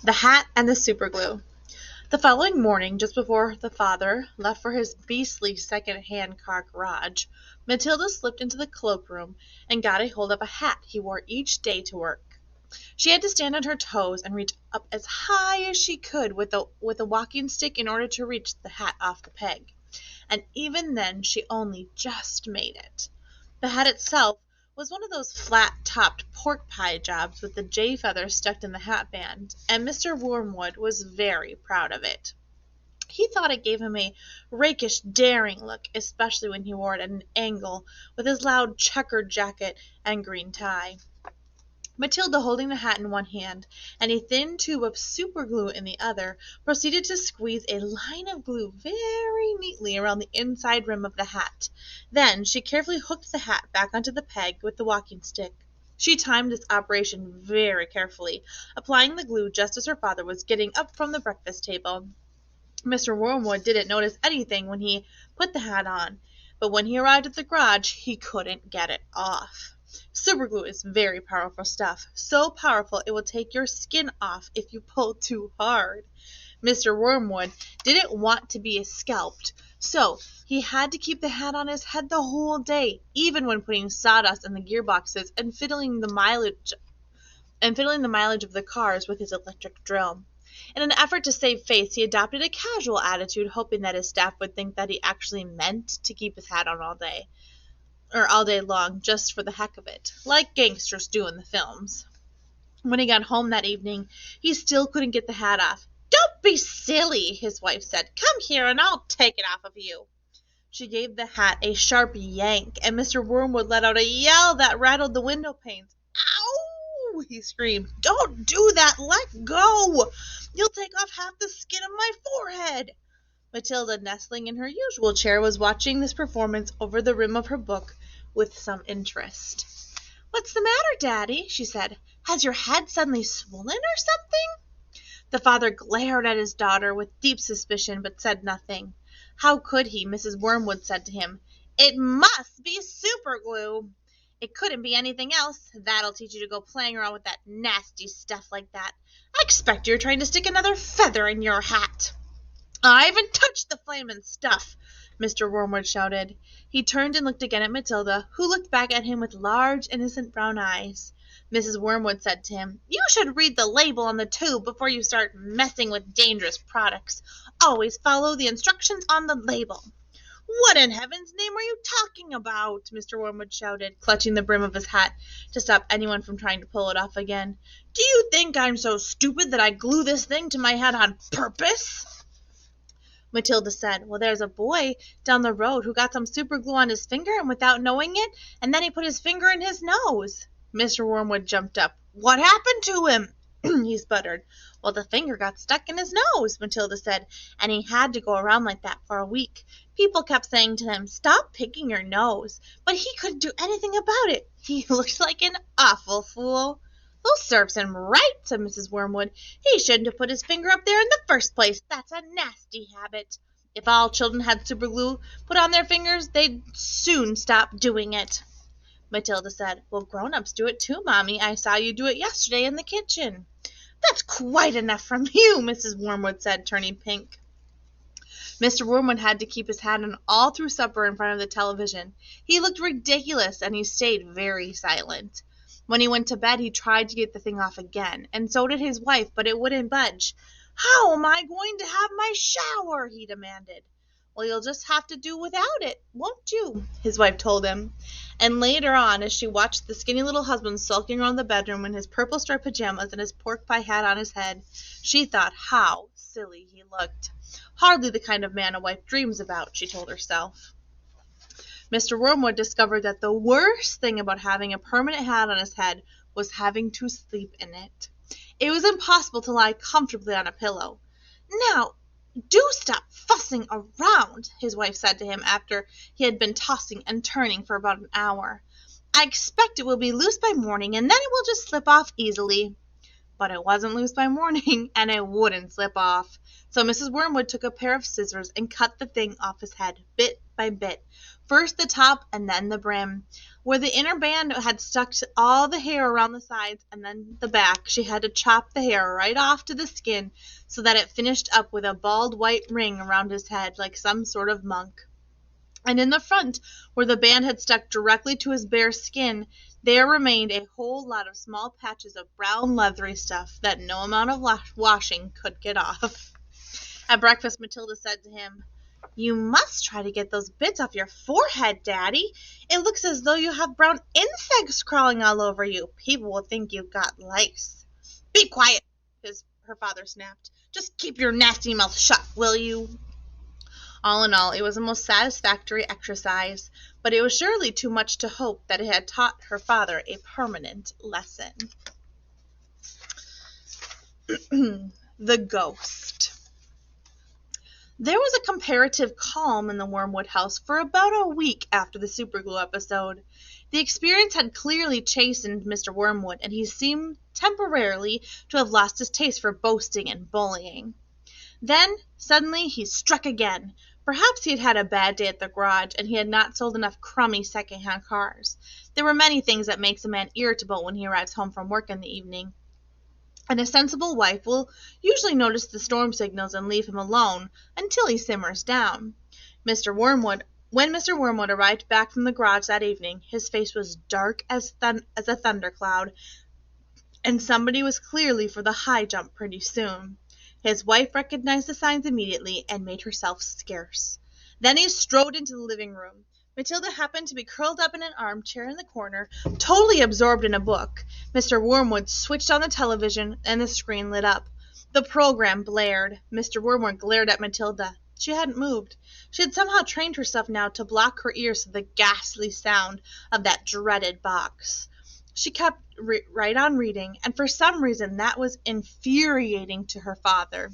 The Hat and the Superglue. The following morning, just before the father left for his beastly second-hand car garage, Matilda slipped into the cloakroom and got a hold of a hat he wore each day to work. She had to stand on her toes and reach up as high as she could with a walking stick in order to reach the hat off the peg, and even then she only just made it. The hat itself was one of those flat-topped pork pie jobs with the jay feathers stuck in the hat band, and Mr. Wormwood was very proud of it. He thought it gave him a rakish, daring look, especially when he wore it at an angle with his loud checkered jacket and green tie. Matilda, holding the hat in one hand and a thin tube of superglue in the other, proceeded to squeeze a line of glue very neatly around the inside rim of the hat. Then she carefully hooked the hat back onto the peg with the walking stick. She timed this operation very carefully, applying the glue just as her father was getting up from the breakfast table. Mr. Wormwood didn't notice anything when he put the hat on, but when he arrived at the garage, he couldn't get it off. Superglue is very powerful stuff, so powerful it will take your skin off if you pull too hard. Mr. Wormwood didn't want to be scalped, so he had to keep the hat on his head the whole day, even when putting sawdust in the gearboxes and fiddling the mileage of the cars with his electric drill. In an effort to save face, he adopted a casual attitude, hoping that his staff would think that he actually meant to keep his hat on all day long, just for the heck of it, like gangsters do in the films. When he got home that evening, he still couldn't get the hat off. "Don't be silly," his wife said. "Come here and I'll take it off of you." She gave the hat a sharp yank, and Mr. Wormwood let out a yell that rattled the window panes. "Ow!" he screamed. "Don't do that! Let go! You'll take off half the skin of my forehead." Matilda, nestling in her usual chair, was watching this performance over the rim of her book with some interest. "What's the matter, Daddy?" she said. "Has your head suddenly swollen or something?" The father glared at his daughter with deep suspicion, but said nothing. How could he? Mrs. Wormwood said to him. "It must be superglue. It couldn't be anything else. That'll teach you to go playing around with that nasty stuff like that. I expect you're trying to stick another feather in your hat." "I haven't touched the flamin' stuff," Mr. Wormwood shouted. He turned and looked again at Matilda, who looked back at him with large, innocent brown eyes. Mrs. Wormwood said to him, "You should read the label on the tube before you start messing with dangerous products. Always follow the instructions on the label." "What in heaven's name are you talking about?" Mr. Wormwood shouted, clutching the brim of his hat to stop anyone from trying to pull it off again. "Do you think I'm so stupid that I glue this thing to my head on purpose?" Matilda said, "Well, there's a boy down the road who got some super glue on his finger and without knowing it, and then he put his finger in his nose." Mr. Wormwood jumped up. "What happened to him?" he sputtered. "Well, the finger got stuck in his nose," Matilda said, "and he had to go around like that for a week. People kept saying to him, 'Stop picking your nose,' but he couldn't do anything about it. He looked like an awful fool." "Well, serves him right," said Mrs. Wormwood. "He shouldn't have put his finger up there in the first place. That's a nasty habit. If all children had superglue put on their fingers, they'd soon stop doing it." Matilda said, "Well, grown-ups do it too, Mommy. I saw you do it yesterday in the kitchen." "That's quite enough from you," Mrs. Wormwood said, turning pink. Mr. Wormwood had to keep his hat on all through supper in front of the television. He looked ridiculous, and he stayed very silent. When he went to bed, he tried to get the thing off again, and so did his wife, but it wouldn't budge. "How am I going to have my shower?" he demanded. "Well, you'll just have to do without it, won't you?" his wife told him. And later on, as she watched the skinny little husband sulking around the bedroom in his purple striped pajamas and his pork pie hat on his head, she thought how silly he looked. Hardly the kind of man a wife dreams about, she told herself. Mr. Wormwood discovered that the worst thing about having a permanent hat on his head was having to sleep in it. It was impossible to lie comfortably on a pillow. "Now, do stop fussing around," his wife said to him after he had been tossing and turning for about an hour. "I expect it will be loose by morning, and then it will just slip off easily." but it wasn't loose by morning, and it wouldn't slip off. So Mrs. Wormwood took a pair of scissors and cut the thing off his head, bit by bit, first the top and then the brim. Where the inner band had stuck to all the hair around the sides and then the back, she had to chop the hair right off to the skin so that it finished up with a bald white ring around his head like some sort of monk. And in the front, where the band had stuck directly to his bare skin, there remained a whole lot of small patches of brown leathery stuff that no amount of washing could get off. At breakfast, Matilda said to him, "You must try to get those bits off your forehead, Daddy. It looks as though you have brown insects crawling all over you. People will think you've got lice." "Be quiet," her father snapped. "Just keep your nasty mouth shut, will you?" All in all, it was a most satisfactory exercise, but it was surely too much to hope that it had taught her father a permanent lesson. The Ghost. There was a comparative calm in the Wormwood house for about a week after the Superglue episode. The experience had clearly chastened Mr. Wormwood, and he seemed temporarily to have lost his taste for boasting and bullying. Then, suddenly, he struck again. Perhaps he had had a bad day at the garage, and he had not sold enough crummy second-hand cars. There were many things that makes a man irritable when he arrives home from work in the evening, and a sensible wife will usually notice the storm signals and leave him alone until he simmers down. When Mr. Wormwood arrived back from the garage that evening, his face was dark as a thundercloud, and somebody was clearly for the high jump pretty soon. His wife recognized the signs immediately and made herself scarce. Then he strode into the living room. Matilda happened to be curled up in an armchair in the corner, totally absorbed in a book. Mr. Wormwood switched on the television, and the screen lit up. The program blared. Mr. Wormwood glared at Matilda. She hadn't moved. She had somehow trained herself now to block her ears to the ghastly sound of that dreaded box. She kept right on reading, and for some reason that was infuriating to her father.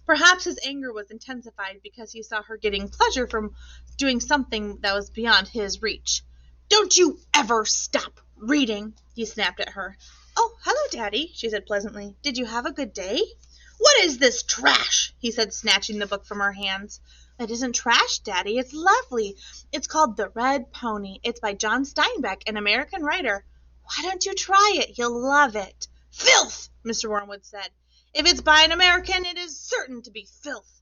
Perhaps his anger was intensified because he saw her getting pleasure from doing something that was beyond his reach. "Don't you ever stop reading," he snapped at her. "Oh, hello, Daddy," she said pleasantly. "Did you have a good day?" "What is this trash?" he said, snatching the book from her hands. "It isn't trash, Daddy. It's lovely. It's called The Red Pony. It's by John Steinbeck, an American writer. Why don't you try it? You'll love it." "Filth," Mr. Wormwood said. "If it's by an American, it is certain to be filth.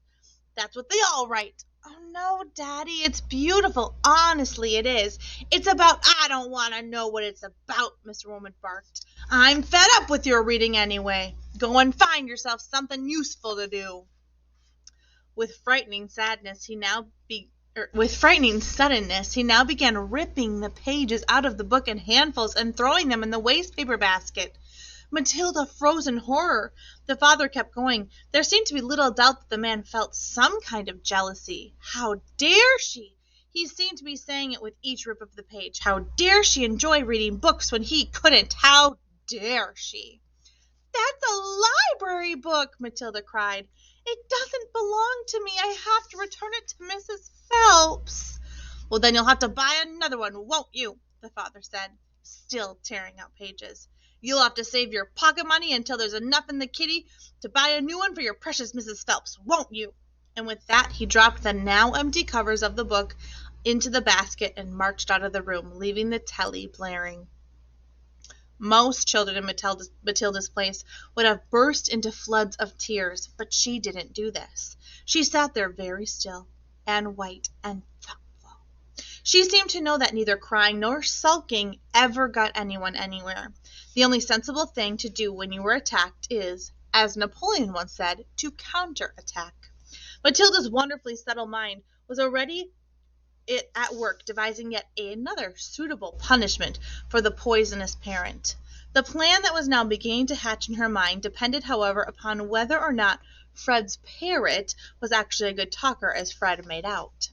That's what they all write." "Oh, no, Daddy, it's beautiful. Honestly, it is. It's about—" "I don't want to know what it's about," Mr. Wormwood barked. "I'm fed up with your reading anyway. Go and find yourself something useful to do." With frightening suddenness, he now began ripping the pages out of the book in handfuls and throwing them in the waste paper basket. Matilda froze in horror. The father kept going. There seemed to be little doubt that the man felt some kind of jealousy. How dare she? He seemed to be saying it with each rip of the page. How dare she enjoy reading books when he couldn't? How dare she? "That's a library book," Matilda cried. "It doesn't belong to me. I have to return it to Mrs. Phelps." "Well, then you'll have to buy another one, won't you?" the father said, still tearing out pages. "You'll have to save your pocket money until there's enough in the kitty to buy a new one for your precious Mrs. Phelps, won't you?" And with that, he dropped the now empty covers of the book into the basket and marched out of the room, leaving the telly blaring. Most children in Matilda's place would have burst into floods of tears, but she didn't do this. She sat there very still and white and thoughtful. She seemed to know that neither crying nor sulking ever got anyone anywhere. The only sensible thing to do when you are attacked is, as Napoleon once said, to counterattack. Matilda's wonderfully subtle mind was already at work devising yet another suitable punishment for the poisonous parent. The plan that was now beginning to hatch in her mind depended, however, upon whether or not Fred's parrot was actually a good talker, as Fred made out.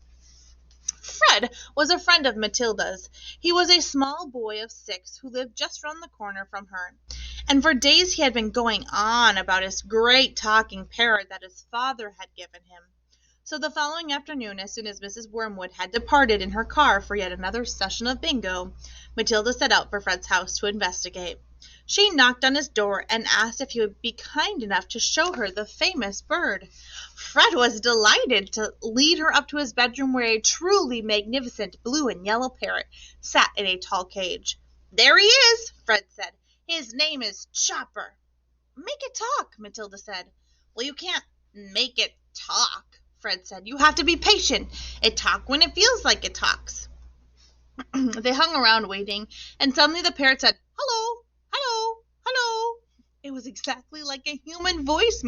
Fred was a friend of Matilda's. He was a small boy of 6 who lived just round the corner from her, and for days he had been going on about his great talking parrot that his father had given him. So the following afternoon, as soon as Mrs. Wormwood had departed in her car for yet another session of bingo, Matilda set out for Fred's house to investigate. She knocked on his door and asked if he would be kind enough to show her the famous bird. Fred was delighted to lead her up to his bedroom, where a truly magnificent blue and yellow parrot sat in a tall cage. "There he is," Fred said. "His name is Chopper." "Make it talk," Matilda said. "Well, you can't make it talk," Fred said. "You have to be patient. It talks when it feels like it talks." They hung around waiting, and suddenly the parrot said, "Hello, hello, hello." It was exactly like a human voice,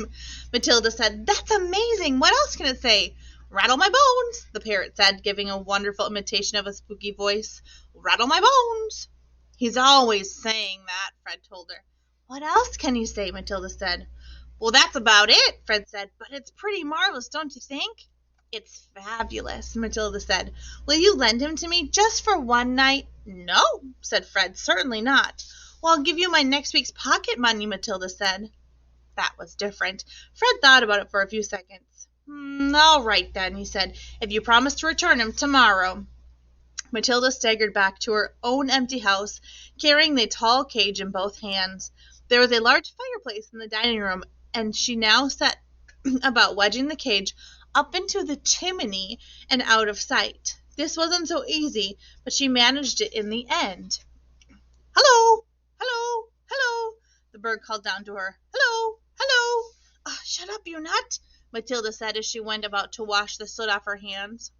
Matilda said. "That's amazing. What else can it say?" "Rattle my bones," the parrot said, giving a wonderful imitation of a spooky voice. "Rattle my bones." "He's always saying that," Fred told her. "What else can he say?" Matilda said. "Well, that's about it," Fred said. "But it's pretty marvelous, don't you think?" "It's fabulous," Matilda said. "Will you lend him to me just for one night?" "No," said Fred, "certainly not." "Well, I'll give you my next week's pocket money," Matilda said. That was different. Fred thought about it for a few seconds. "All right, then," he said, "if you promise to return him tomorrow." Matilda staggered back to her own empty house, carrying the tall cage in both hands. There was a large fireplace in the dining room, and she now set about wedging the cage up into the chimney and out of sight. This wasn't so easy, but she managed it in the end. "Hello, hello, hello," the bird called down to her. "Hello, hello." "Shut up, you nut," Matilda said as she went about to wash the soot off her hands.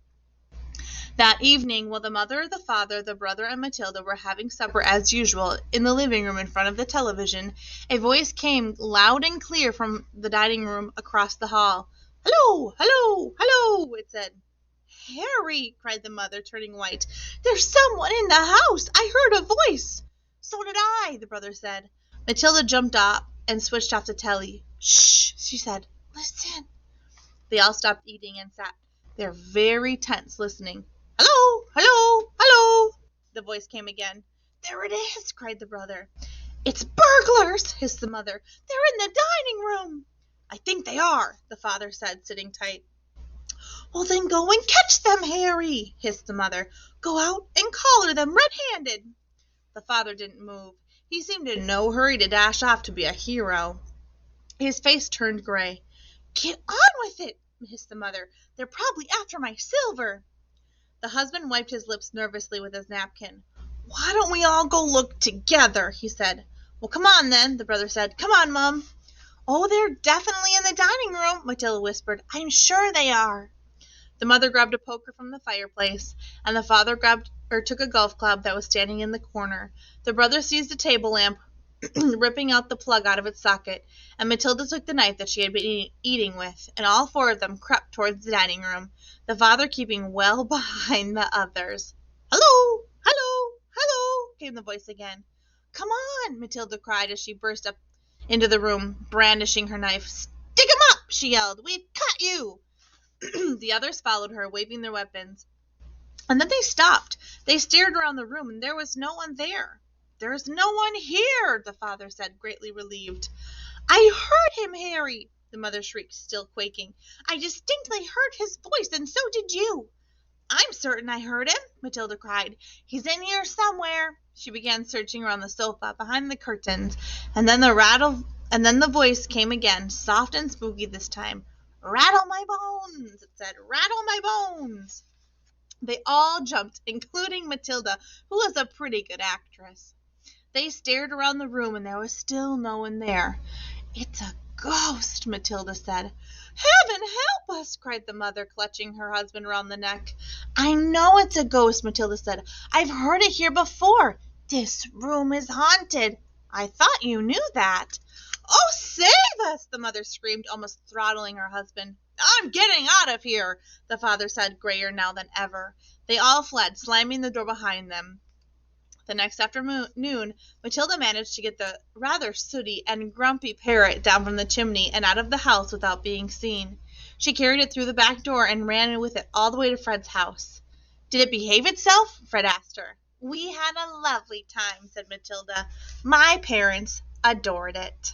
That evening, while the mother, the father, the brother, and Matilda were having supper as usual in the living room in front of the television, a voice came loud and clear from the dining room across the hall. "Hello, hello, hello," it said. "Harry," cried the mother, turning white, "there's someone in the house. I heard a voice." "So did I," the brother said. Matilda jumped up and switched off the telly. "Shh," she said. "Listen." They all stopped eating and sat there very tense, listening. "Hello, hello, hello," the voice came again. "There it is," cried the brother. "It's burglars," hissed the mother. "They're in the dining room." "I think they are," the father said, sitting tight. "Well, then go and catch them, Harry," hissed the mother. "Go out and collar them red-handed." The father didn't move. He seemed in no hurry to dash off to be a hero. His face turned gray. "Get on with it," hissed the mother. "They're probably after my silver." The husband wiped his lips nervously with his napkin. "Why don't we all go look together?" he said. "Well, come on, then," the brother said. "Come on, Mum." "Oh, they're definitely in the dining room," Matilda whispered. "I'm sure they are." The mother grabbed a poker from the fireplace, and the father took a golf club that was standing in the corner. The brother seized a table lamp, ripping out the plug out of its socket, and Matilda took the knife that she had been eating with, and all four of them crept towards the dining room, the father keeping well behind the others. "Hello, hello, hello," came the voice again. "Come on," Matilda cried as she burst up into the room, brandishing her knife. "Stick 'em up," she yelled. "We've caught you." The others followed her, waving their weapons. And then they stopped. They stared around the room, and there was no one there. "There's no one here," the father said, greatly relieved. "I heard him, Harry," the mother shrieked, still quaking. "I distinctly heard his voice, and so did you." "I'm certain I heard him," Matilda cried. "He's in here somewhere." She began searching around the sofa, behind the curtains, and then the voice came again, soft and spooky this time. "Rattle my bones," it said. "Rattle my bones." They all jumped, including Matilda, who was a pretty good actress. They stared around the room, and there was still no one there. "It's a ghost," Matilda said. "Heaven help us!" cried the mother, clutching her husband round the neck. "I know it's a ghost," Matilda said. "I've heard it here before. This room is haunted." "I thought you knew that." "Oh, save us!" the mother screamed, almost throttling her husband. "I'm getting out of here," the father said, grayer now than ever. They all fled, slamming the door behind them. The next afternoon, Matilda managed to get the rather sooty and grumpy parrot down from the chimney and out of the house without being seen. She carried it through the back door and ran with it all the way to Fred's house. "Did it behave itself?" Fred asked her. "We had a lovely time," said Matilda. "My parents adored it."